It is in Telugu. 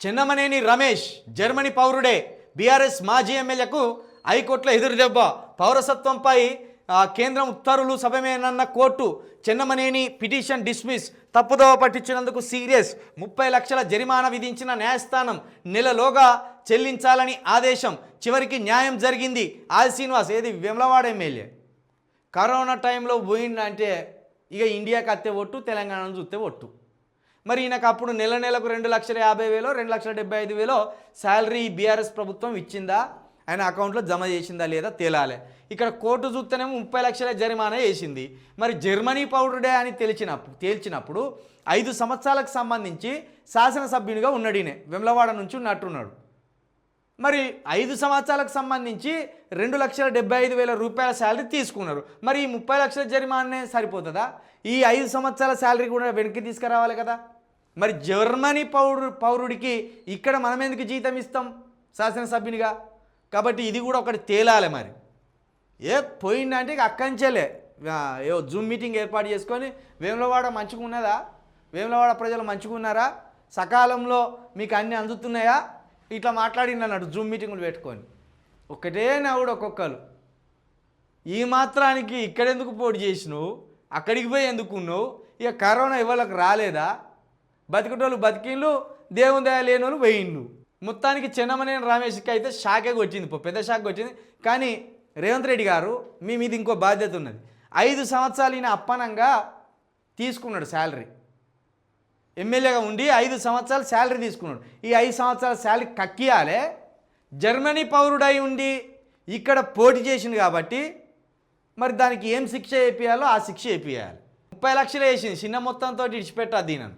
చెన్నమనేని రమేష్ జర్మనీ పౌరుడే. బీఆర్ఎస్ మాజీ ఎమ్మెల్యేకు హైకోర్టులో ఎదురుదెబ్బ. పౌరసత్వంపై కేంద్రం ఉత్తర్వులు సభమేనన్న కోర్టు. Chennamaneni petition dismiss. తప్పుదోవ పట్టించినందుకు సీరియస్. 30 లక్షల జరిమానా విధించిన న్యాయస్థానం నెలలోగా చెల్లించాలని ఆదేశం. చివరికి న్యాయం జరిగింది. ఆది శ్రీనివాస్ ఏది వేములవాడ ఎమ్మెల్యే కరోనా టైంలో పోయిందంటే ఇక ఇండియాకి అత్తే ఒట్టు, తెలంగాణను చూస్తే ఒట్టు. మరి ఈయనకు అప్పుడు నెలకు 2,50,000 2,75,000 శాలరీ బీఆర్ఎస్ ప్రభుత్వం ఇచ్చిందా, ఆయన అకౌంట్లో జమ చేసిందా లేదా తేలాలి. ఇక్కడ కోర్టు చూస్తేనేమో 30 లక్షల జరిమానా వేసింది. మరి జర్మనీ పౌరుడే అని తేల్చినప్పుడు 5 సంవత్సరాలకు సంబంధించి శాసనసభ్యునిగా ఉన్నాడు. ఈయన వెమ్లవాడ నుంచి ఉన్నట్టున్నాడు. మరి 5 సంవత్సరాలకు సంబంధించి 2,75,000 రూపాయల శాలరీ తీసుకున్నారు. మరి ఈ 30 లక్షల జరిమానే సరిపోతుందా? ఈ 5 సంవత్సరాల శాలరీ కూడా వెనక్కి తీసుకురావాలి కదా. మరి జర్మనీ పౌరుడికి ఇక్కడ మనం ఎందుకు జీతం ఇస్తాం శాసనసభ్యునిగా? కాబట్టి ఇది కూడా ఒకటి తేలాలి. మరి పోయిందంటే ఇక అక్కంచెలే జూమ్ మీటింగ్ ఏర్పాటు చేసుకొని వేములవాడ మంచిగా ఉన్నదా, వేములవాడ ప్రజలు మంచిగా ఉన్నారా, సకాలంలో మీకు అన్నీ అందుతున్నాయా, ఇట్లా మాట్లాడిందన్నాడు జూమ్ మీటింగులు పెట్టుకొని. ఒకటే నవ్వుడు ఒక్కొక్కరు. ఈ మాత్రానికి ఇక్కడెందుకు పోటీ చేసినావు, అక్కడికి పోయి ఎందుకున్నావు, ఇక కరోనా ఇవాళకి రాలేదా, బతికేటోళ్ళు బతికిండ్లు, దేవుని దయ లేని వాళ్ళు వేయిండ్లు. మొత్తానికి చెన్నమనేని రమేష్కి అయితే షాకే వచ్చింది, పెద్ద షాక్ వచ్చింది. కానీ రేవంత్ రెడ్డి గారు మీ మీద ఇంకో బాధ్యత ఉన్నది. 5 సంవత్సరాలు ఈయన అప్పనంగా తీసుకున్నాడు శాలరీ. ఎమ్మెల్యేగా ఉండి 5 సంవత్సరాలు శాలరీ తీసుకున్నాడు. ఈ 5 సంవత్సరాల శాలరీ కక్కియాలే. జర్మనీ పౌరుడై ఉండి ఇక్కడ పోటీ చేసింది కాబట్టి మరి దానికి ఏం శిక్ష వేపియాలో ఆ శిక్ష వేపియాలి. 30 లక్షలు వేసింది, చిన్న మొత్తంతో ఇడిచిపెట్టా దీనను.